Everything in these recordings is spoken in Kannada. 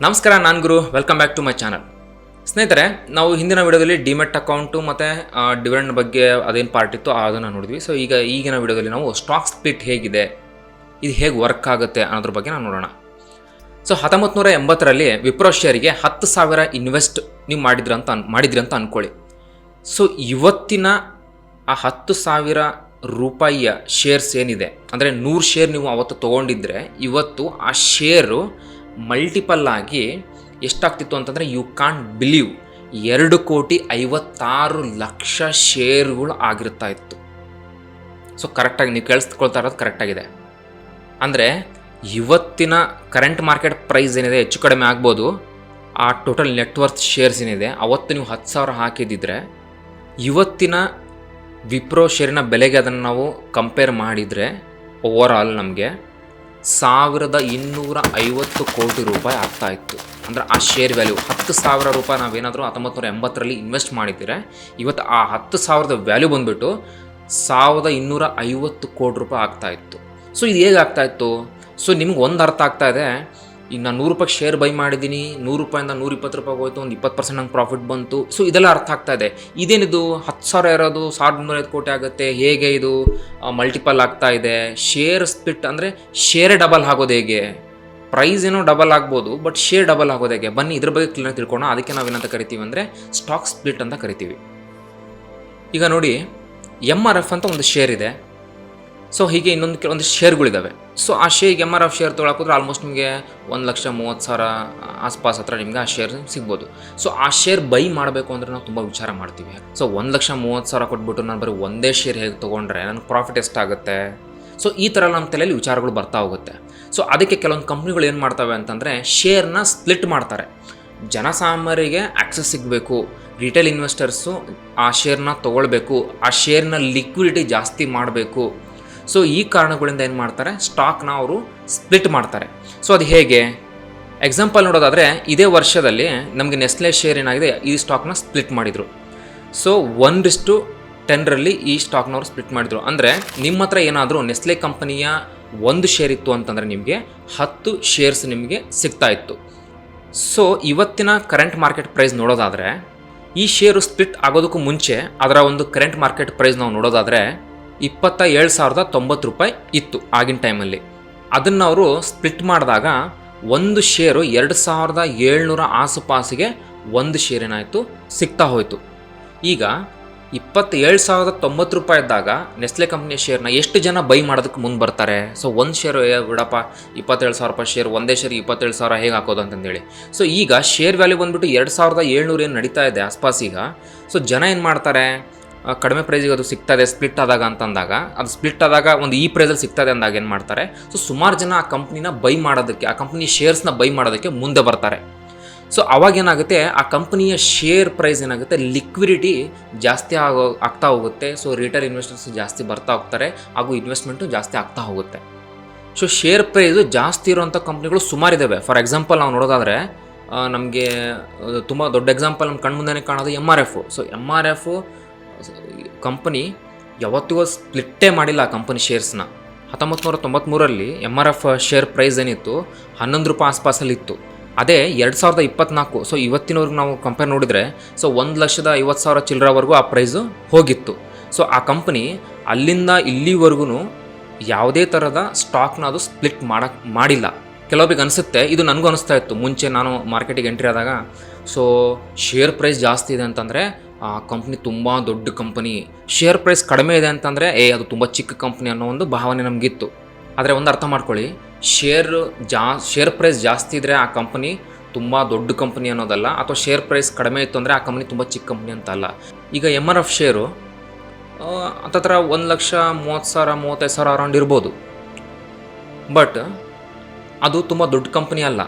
ನಮಸ್ಕಾರ, ನಾನು Guru. Welcome back to my channel. ಸ್ನೇಹಿತರೆ, ನಾವು ಹಿಂದಿನ ವಿಡಿಯೋದಲ್ಲಿ ಡಿಮೆಟ್ ಅಕೌಂಟು ಮತ್ತು ಡಿವಿಡೆಂಡ್ ಬಗ್ಗೆ ಅದೇನು ಪಾರ್ಟ್ ಇತ್ತು ಅದನ್ನು ನೋಡಿದ್ವಿ. ಸೊ ಈಗಿನ ವಿಡಿಯೋದಲ್ಲಿ ನಾವು ಸ್ಟಾಕ್ ಸ್ಪ್ಲಿಟ್ ಹೇಗಿದೆ, ಇದು ಹೇಗೆ ವರ್ಕ್ ಆಗುತ್ತೆ ಅನ್ನೋದ್ರ ಬಗ್ಗೆ ನಾವು ನೋಡೋಣ. ಸೊ 1980ರಲ್ಲಿ ವಿಪ್ರೋ ಶೇರಿಗೆ 10,000 ಇನ್ವೆಸ್ಟ್ ನೀವು ಮಾಡಿದ್ರಿ ಅಂತ ಅಂದ್ಕೊಳ್ಳಿ. ಸೊ ಇವತ್ತಿನ ಆ 10,000 ರೂಪಾಯಿಯ ಶೇರ್ಸ್ ಏನಿದೆ, ಅಂದರೆ 100 ಶೇರ್ ನೀವು ಅವತ್ತು ತೊಗೊಂಡಿದ್ರೆ ಇವತ್ತು ಆ ಶೇರು ಮಲ್ಟಿಪಲ್ ಆಗಿ ಎಷ್ಟಾಗ್ತಿತ್ತು ಅಂತಂದರೆ ಯು ಕಾಂಟ್ ಬಿಲೀವ್ 2,56,00,000 ಶೇರುಗಳು ಆಗಿರ್ತಾ ಇತ್ತು. ಸೊ ಕರೆಕ್ಟಾಗಿ ನೀವು ಕೇಳಿಸ್ಕೊಳ್ತಾ ಇರೋದು ಕರೆಕ್ಟಾಗಿದೆ. ಅಂದರೆ ಇವತ್ತಿನ ಕರೆಂಟ್ ಮಾರ್ಕೆಟ್ ಪ್ರೈಸ್ ಏನಿದೆ ಹೆಚ್ಚು ಕಡಿಮೆ ಆಗ್ಬೋದು. ಆ ಟೋಟಲ್ ನೆಟ್ವರ್ತ್ ಶೇರ್ಸ್ ಏನಿದೆ ಅವತ್ತು ನೀವು 10,000 ಹಾಕಿದ್ದಿದ್ರೆ ಇವತ್ತಿನ ವಿಪ್ರೋ ಶೇರಿನ ಬೆಲೆಗೆ ಅದನ್ನು ನಾವು ಕಂಪೇರ್ ಮಾಡಿದರೆ ಓವರಾಲ್ ನಮಗೆ 1,250 ಕೋಟಿ ರೂಪಾಯಿ ಆಗ್ತಾ ಇತ್ತು. ಅಂದರೆ ಆ ಶೇರ್ ವ್ಯಾಲ್ಯೂ 10,000 ರೂಪಾಯಿ ನಾವೇನಾದರೂ 1980ರಲ್ಲಿ ಇನ್ವೆಸ್ಟ್ ಮಾಡಿದರೆ ಇವತ್ತು ಆ 10,000ದ ವ್ಯಾಲ್ಯೂ ಬಂದುಬಿಟ್ಟು 1,250 ಕೋಟಿ ರೂಪಾಯಿ ಆಗ್ತಾ ಇತ್ತು. ಸೊ ಇದು ಹೇಗೆ ಆಗ್ತಾಯಿತ್ತು? ಸೊ ನಿಮ್ಗೆ ಒಂದು ಅರ್ಥ ಆಗ್ತಾ ಇದೆ, ಈಗ ನಾನು 100 ರೂಪಾಯಿ ಶೇರ್ ಬೈ ಮಾಡಿದ್ದೀನಿ, 100 ರೂಪಾಯಿಂದ 120 ರೂಪಾಯಿಗೆ ಹೋಯ್ತು, ಒಂದು 20% ನಂಗೆ ಪ್ರಾಫಿಟ್ ಬಂತು. ಸೊ ಇದೆಲ್ಲ ಅರ್ಥ ಆಗ್ತಾ ಇದೆ. ಇದೇನಿದು 10,000 ಇರೋದು 1,305 ಕೋಟಿ ಆಗುತ್ತೆ, ಹೇಗೆ ಇದು ಮಲ್ಟಿಪಲ್ ಆಗ್ತಾ ಇದೆ? ಶೇರ್ ಸ್ಪ್ಲಿಟ್ ಅಂದರೆ ಶೇರೇ ಡಬಲ್ ಆಗೋದು ಹೇಗೆ? ಪ್ರೈಸ್ ಏನೋ ಡಬಲ್ ಆಗ್ಬೋದು, ಬಟ್ ಶೇರ್ ಡಬಲ್ ಆಗೋದು ಹೇಗೆ? ಬನ್ನಿ ಇದ್ರ ಬಗ್ಗೆ ಕ್ಲೀನಾಗಿ ತಿಳ್ಕೊಳ್ಳೋಣ. ಅದಕ್ಕೆ ನಾವೇನಂತ ಕರಿತೀವಿ ಅಂದರೆ ಸ್ಟಾಕ್ ಸ್ಪ್ಲಿಟ್ ಅಂತ ಕರಿತೀವಿ. ಈಗ ನೋಡಿ, MRF ಅಂತ ಒಂದು ಶೇರ್ ಇದೆ. ಸೊ ಹೀಗೆ ಒಂದು ಶೇರ್ಗಳಿದ್ದಾವೆ. ಸೊ ಆ ಶೇರ್ಗೆ MRF ಶೇರ್ ತೊಗೊಳಕೋದ್ರೆ ಆಲ್ಮೋಸ್ಟ್ ನಿಮಗೆ 1,30,000 ಆಸ್ಪಾಸ್ ಹತ್ರ ನಿಮಗೆ ಆ ಶೇರ್ ಸಿಗ್ಬೋದು. ಸೊ ಆ ಶೇರ್ ಬೈ ಮಾಡಬೇಕು ಅಂದರೆ ನಾವು ತುಂಬ ವಿಚಾರ ಮಾಡ್ತೀವಿ. ಸೊ 1,30,000 ಕೊಟ್ಬಿಟ್ಟು ನಾನು ಬರೀ ಒಂದೇ ಶೇರ್ ಹೇಗೆ ತೊಗೊಂಡ್ರೆ ನನಗೆ ಪ್ರಾಫಿಟ್ ಎಷ್ಟಾಗುತ್ತೆ? ಸೊ ಈ ಥರ ನಮ್ಮ ತಲೆಯಲ್ಲಿ ವಿಚಾರಗಳು ಬರ್ತಾ ಹೋಗುತ್ತೆ. ಸೊ ಅದಕ್ಕೆ ಕೆಲವೊಂದು ಕಂಪ್ನಿಗಳು ಏನು ಮಾಡ್ತವೆ ಅಂತಂದರೆ ಶೇರ್ನ ಸ್ಪ್ಲಿಟ್ ಮಾಡ್ತಾರೆ. ಜನಸಾಮಾನ್ಯರಿಗೆ ಆಕ್ಸೆಸ್ ಸಿಗಬೇಕು, ರಿಟೇಲ್ ಇನ್ವೆಸ್ಟರ್ಸು ಆ ಶೇರ್ನ ತೊಗೊಳ್ಬೇಕು, ಆ ಶೇರ್ನ ಲಿಕ್ವಿಡಿಟಿ ಜಾಸ್ತಿ ಮಾಡಬೇಕು. ಸೊ ಈ ಕಾರಣಗಳಿಂದ ಏನು ಮಾಡ್ತಾರೆ, ಸ್ಟಾಕ್ನ ಅವರು ಸ್ಪ್ಲಿಟ್ ಮಾಡ್ತಾರೆ. ಸೊ ಅದು ಹೇಗೆ? ಎಕ್ಸಾಂಪಲ್ ನೋಡೋದಾದರೆ ಇದೇ ವರ್ಷದಲ್ಲಿ ನಮಗೆ ನೆಸ್ಲೆ ಶೇರ್ ಏನಾಗಿದೆ, ಈ ಸ್ಟಾಕ್ನ ಸ್ಪ್ಲಿಟ್ ಮಾಡಿದರು. ಸೊ 1:10ರಲ್ಲಿ ಈ ಸ್ಟಾಕ್ನವರು ಸ್ಪ್ಲಿಟ್ ಮಾಡಿದರು. ಅಂದರೆ ನಿಮ್ಮ ಹತ್ರ ಏನಾದರೂ ನೆಸ್ಲೆ ಕಂಪನಿಯ ಒಂದು ಶೇರ್ ಇತ್ತು ಅಂತಂದರೆ ನಿಮಗೆ 10 ಶೇರ್ಸ್ ನಿಮಗೆ ಸಿಗ್ತಾ ಇತ್ತು. ಸೊ ಇವತ್ತಿನ ಕರೆಂಟ್ ಮಾರ್ಕೆಟ್ ಪ್ರೈಸ್ ನೋಡೋದಾದರೆ ಈ ಶೇರು ಸ್ಪ್ಲಿಟ್ ಆಗೋದಕ್ಕೂ ಮುಂಚೆ ಅದರ ಒಂದು ಕರೆಂಟ್ ಮಾರ್ಕೆಟ್ ಪ್ರೈಸ್ ನಾವು ನೋಡೋದಾದರೆ 27,090 ರೂಪಾಯಿ ಇತ್ತು ಆಗಿನ ಟೈಮಲ್ಲಿ. ಅದನ್ನು ಅವರು ಸ್ಪ್ಲಿಟ್ ಮಾಡಿದಾಗ ಒಂದು ಶೇರು 2,700 ಆಸುಪಾಸಿಗೆ ಒಂದು ಶೇರ್ ಏನಾಯಿತು ಸಿಗ್ತಾ ಹೋಯಿತು. ಈಗ 27,090 ರೂಪಾಯಿ ಇದ್ದಾಗ ನೆಸ್ಲೆ ಕಂಪ್ನಿಯ ಶೇರ್ನ ಎಷ್ಟು ಜನ ಬೈ ಮಾಡೋದಕ್ಕೆ ಮುಂದೆ ಬರ್ತಾರೆ? ಸೊ ಒಂದು ಶೇರು ಬಿಡಪ್ಪ 27,000 ರೂಪಾಯಿ ಶೇರ್, ಒಂದೇ ಶೇರ್ 27,000 ಹೇಗೆ ಹಾಕೋದು ಅಂತಂದೇಳಿ. ಸೊ ಈಗ ಶೇರ್ ವ್ಯಾಲ್ಯೂ ಬಂದುಬಿಟ್ಟು 2,700 ಏನು ನಡೀತಾ ಇದೆ ಆಸ್ಪಾಸೀಗ. ಸೊ ಜನ ಏನು ಮಾಡ್ತಾರೆ, ಕಡಿಮೆ ಪ್ರೈಸಿಗೆ ಅದು ಸಿಗ್ತದೆ ಸ್ಪ್ಲಿಟ್ ಆದಾಗ ಅಂತಂದಾಗ, ಅದು ಸ್ಪ್ಲಿಟ್ ಆದಾಗ ಒಂದು ಈ ಪ್ರೈಸಲ್ಲಿ ಸಿಗ್ತದೆ ಅಂದಾಗ ಏನು ಮಾಡ್ತಾರೆ, ಸೊ ಸುಮಾರು ಜನ ಆ ಕಂಪ್ನಿನ ಬೈ ಮಾಡೋದಕ್ಕೆ, ಆ ಕಂಪ್ನಿ ಶೇರ್ಸ್ನ ಬೈ ಮಾಡೋದಕ್ಕೆ ಮುಂದೆ ಬರ್ತಾರೆ. ಸೊ ಅವಾಗೇನಾಗುತ್ತೆ, ಆ ಕಂಪ್ನಿಯ ಶೇರ್ ಪ್ರೈಸ್ ಏನಾಗುತ್ತೆ, ಲಿಕ್ವಿಡಿಟಿ ಜಾಸ್ತಿ ಆಗ್ತಾ ಹೋಗುತ್ತೆ. ಸೊ ರಿಟೇಲ್ ಇನ್ವೆಸ್ಟರ್ಸ್ ಜಾಸ್ತಿ ಬರ್ತಾ ಹೋಗ್ತಾರೆ, ಹಾಗೂ ಇನ್ವೆಸ್ಟ್ಮೆಂಟು ಜಾಸ್ತಿ ಆಗ್ತಾ ಹೋಗುತ್ತೆ. ಸೊ ಶೇರ್ ಪ್ರೈಸು ಜಾಸ್ತಿ ಇರೋವಂಥ ಕಂಪ್ನಿಗಳು ಸುಮಾರಿದ್ದಾವೆ. ಫಾರ್ ಎಕ್ಸಾಂಪಲ್ ನಾವು ನೋಡೋದಾದರೆ ನಮಗೆ ತುಂಬ ದೊಡ್ಡ ಎಕ್ಸಾಂಪಲ್ ನಮ್ಮ ಕಣ್ಮುಂದೆ ಕಾಣೋದು MRF. ಸೊ MRF ಕಂಪನಿ ಯಾವತ್ತಿಗೂ ಸ್ಪ್ಲಿಟ್ಟೇ ಮಾಡಿಲ್ಲ ಆ ಕಂಪನಿ ಶೇರ್ಸ್ನ. 1993ರಲ್ಲಿ MRF ಶೇರ್ ಪ್ರೈಸ್ ಏನಿತ್ತು 11 ರೂಪಾಯಿ ಆಸ್ಪಾಸಲ್ಲಿತ್ತು. ಅದೇ 2024, ಸೊ ಇವತ್ತಿನವ್ರಿಗೆ ನಾವು ಕಂಪೇರ್ ನೋಡಿದರೆ ಸೊ 1,50,000 ಚಿಲ್ಲರವರೆಗೂ ಆ ಪ್ರೈಸು ಹೋಗಿತ್ತು. ಸೊ ಆ ಕಂಪನಿ ಅಲ್ಲಿಂದ ಇಲ್ಲಿವರೆಗೂ ಯಾವುದೇ ಥರದ ಸ್ಟಾಕ್ನ ಅದು ಸ್ಪ್ಲಿಟ್ ಮಾಡಿಲ್ಲ. ಕೆಲವೊಬ್ಬರಿಗೆ ಅನಿಸುತ್ತೆ, ಇದು ನನಗೂ ಅನಿಸ್ತಾ ಇತ್ತು ಮುಂಚೆ ನಾನು ಮಾರ್ಕೆಟಿಗೆ ಎಂಟ್ರಿ ಆದಾಗ. ಸೊ ಶೇರ್ ಪ್ರೈಸ್ ಜಾಸ್ತಿ ಇದೆ ಅಂತಂದರೆ ಆ ಕಂಪ್ನಿ ತುಂಬ ದೊಡ್ಡ ಕಂಪನಿ, ಶೇರ್ ಪ್ರೈಸ್ ಕಡಿಮೆ ಇದೆ ಅಂತಂದರೆ ಅದು ತುಂಬ ಚಿಕ್ಕ ಕಂಪ್ನಿ ಅನ್ನೋ ಒಂದು ಭಾವನೆ ನಮಗಿತ್ತು. ಆದರೆ ಒಂದು ಅರ್ಥ ಮಾಡ್ಕೊಳ್ಳಿ, ಶೇರ್ ಪ್ರೈಸ್ ಜಾಸ್ತಿ ಇದ್ದರೆ ಆ ಕಂಪನಿ ತುಂಬ ದೊಡ್ಡ ಕಂಪನಿ ಅನ್ನೋದಲ್ಲ, ಅಥವಾ ಶೇರ್ ಪ್ರೈಸ್ ಕಡಿಮೆ ಇತ್ತು ಅಂದರೆ ಆ ಕಂಪನಿ ತುಂಬ ಚಿಕ್ಕ ಕಂಪನಿ ಅಂತ ಅಲ್ಲ. ಈಗ MRF ಶೇರು ಹತ್ತತ್ರ 1,30,000 35,000 ಅರೌಂಡ್ ಇರ್ಬೋದು, ಬಟ್ ಅದು ತುಂಬ ದೊಡ್ಡ ಕಂಪನಿ ಅಲ್ಲ.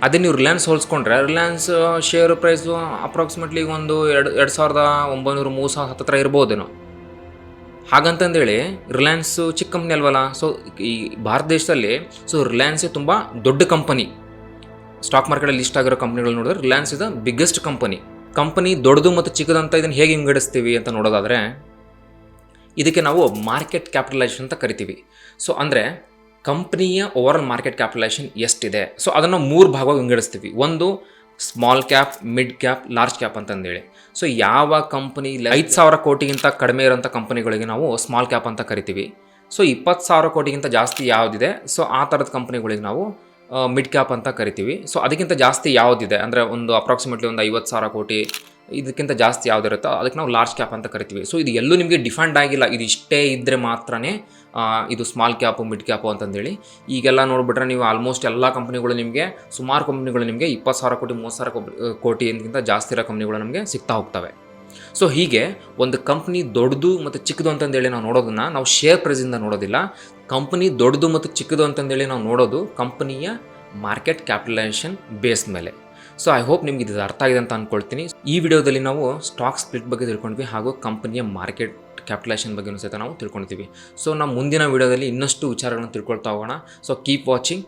ಅದೇ ನೀವು ರಿಲಯನ್ಸ್ ಹೋಲಿಸ್ಕೊಂಡ್ರೆ ರಿಲಯನ್ಸ್ ಶೇರ್ ಪ್ರೈಸು ಅಪ್ರಾಕ್ಸಿಮೇಟ್ಲಿ ಒಂದು 2,900 3,000 ಹತ್ತತ್ರ ಇರ್ಬೋದೇನೋ. ಹಾಗಂತಂದೇಳಿ ರಿಲಯನ್ಸು ಚಿಕ್ಕ ಕಂಪ್ನಿ ಅಲ್ವಲ್ಲ. ಸೊ ಈ ಭಾರತ ದೇಶದಲ್ಲಿ ಸೊ ರಿಲಯನ್ಸೇ ತುಂಬ ದೊಡ್ಡ ಕಂಪನಿ. ಸ್ಟಾಕ್ ಮಾರ್ಕೆಟಲ್ಲಿ ಲಿಸ್ಟ್ ಆಗಿರೋ ಕಂಪ್ನಿಗಳು ನೋಡಿದ್ರೆ Reliance is the biggest company. ದೊಡ್ಡದು ಮತ್ತು ಚಿಕ್ಕದಂತ ಇದನ್ನು ಹೇಗೆ ವಿಂಗಡಿಸ್ತೀವಿ ಅಂತ ನೋಡೋದಾದರೆ ಇದಕ್ಕೆ ನಾವು ಮಾರ್ಕೆಟ್ ಕ್ಯಾಪಿಟಲೈಸೇಷನ್ ಅಂತ ಕರಿತೀವಿ. ಸೊ ಅಂದರೆ ಕಂಪ್ನಿಯ ಓವರಾಲ್ ಮಾರ್ಕೆಟ್ ಕ್ಯಾಪಿಟಲೈಸೇಷನ್ ಎಷ್ಟಿದೆ. ಸೊ ಅದನ್ನು 3 ಭಾಗವಾಗಿ ವಿಂಗಡಿಸ್ತೀವಿ. ಒಂದು small cap, mid cap, large cap ಅಂತಂದೇಳಿ. ಸೊ ಯಾವ ಕಂಪನಿ 5,000 ಕೋಟಿಗಿಂತ ಕಡಿಮೆ ಇರೋಂಥ ಕಂಪನಿಗಳಿಗೆ ನಾವು ಸ್ಮಾಲ್ ಕ್ಯಾಪ್ ಅಂತ ಕರಿತೀವಿ. ಸೊ 20,000 ಕೋಟಿಗಿಂತ ಜಾಸ್ತಿ ಯಾವುದಿದೆ, ಸೊ ಆ ಥರದ ಕಂಪನಿಗಳಿಗೆ ನಾವು ಮಿಡ್ ಕ್ಯಾಪ್ ಅಂತ ಕರಿತೀವಿ. ಸೊ ಅದಕ್ಕಿಂತ ಜಾಸ್ತಿ ಯಾವುದಿದೆ ಅಂದರೆ ಒಂದು ಅಪ್ರಾಕ್ಸಿಮೇಟ್ಲಿ ಒಂದು 50,000 ಕೋಟಿ ಇದಕ್ಕಿಂತ ಜಾಸ್ತಿ ಯಾವುದಿರುತ್ತೋ ಅದಕ್ಕೆ ನಾವು ಲಾರ್ಜ್ ಕ್ಯಾಪ್ ಅಂತ ಕರಿತೀವಿ. ಸೊ ಇದು ಎಲ್ಲೂ ನಿಮಗೆ ಡಿಫೈನ್ಡ್ ಆಗಿಲ್ಲ, ಇದು ಇಷ್ಟೇ ಇದ್ದರೆ ಮಾತ್ರನೇ ಇದು ಸ್ಮಾಲ್ ಕ್ಯಾಪು ಮಿಡ್ ಕ್ಯಾಪು ಅಂತಂದೇಳಿ. ಈಗೆಲ್ಲ ನೋಡಿಬಿಟ್ರೆ ನೀವು ಆಲ್ಮೋಸ್ಟ್ ಎಲ್ಲ ಕಂಪ್ನಿಗಳು ನಿಮಗೆ, ಸುಮಾರು ಕಂಪ್ನಿಗಳು ನಿಮಗೆ 20,000 ಕೋಟಿ 30,000 ಕೋಟಿಗಿಂತ ಜಾಸ್ತಿ ಇರೋ ಕಂಪ್ನಿಗಳು ನಮಗೆ ಸಿಗ್ತಾ ಹೋಗ್ತವೆ. ಸೊ ಹೀಗೆ ಒಂದು ಕಂಪ್ನಿ ದೊಡ್ಡದು ಮತ್ತು ಚಿಕ್ಕದು ಅಂತಂದೇಳಿ ನಾವು ನೋಡೋದನ್ನು ನಾವು ಶೇರ್ ಪ್ರೈಸಿಂದ ನೋಡೋದಿಲ್ಲ. ಕಂಪ್ನಿ ದೊಡ್ಡದು ಮತ್ತು ಚಿಕ್ಕದು ಅಂತಂದೇಳಿ ನಾವು ನೋಡೋದು ಕಂಪನಿಯ ಮಾರ್ಕೆಟ್ ಕ್ಯಾಪಿಟಲೈಸೇಷನ್ ಬೇಸ್ ಮೇಲೆ. ಸೊ ಐ ಹೋಪ್ ನಿಮ್ಗೆ ಇದು ಅರ್ಥ ಆಗಿದೆ ಅಂತ ಅಂದ್ಕೊಳ್ತೀನಿ. ಈ ವಿಡಿಯೋದಲ್ಲಿ ನಾವು ಸ್ಟಾಕ್ ಸ್ಪ್ಲಿಟ್ ಬಗ್ಗೆ ತಿಳ್ಕೊಂಡ್ವಿ, ಹಾಗೂ ಕಂಪನಿಯ ಮಾರ್ಕೆಟ್ ಕ್ಯಾಪಿಟಲೈಸೇಷನ್ ಬಗ್ಗೆ ಸಹಿತ ನಾವು ತಿಳ್ಕೊಳ್ತೀವಿ. ಸೊ ನಮ್ಮ ಮುಂದಿನ ವಿಡಿಯೋದಲ್ಲಿ ಇನ್ನಷ್ಟು ವಿಚಾರಗಳನ್ನು ತಿಳ್ಕೊಳ್ತಾ ಹೋಗೋಣ. So keep watching.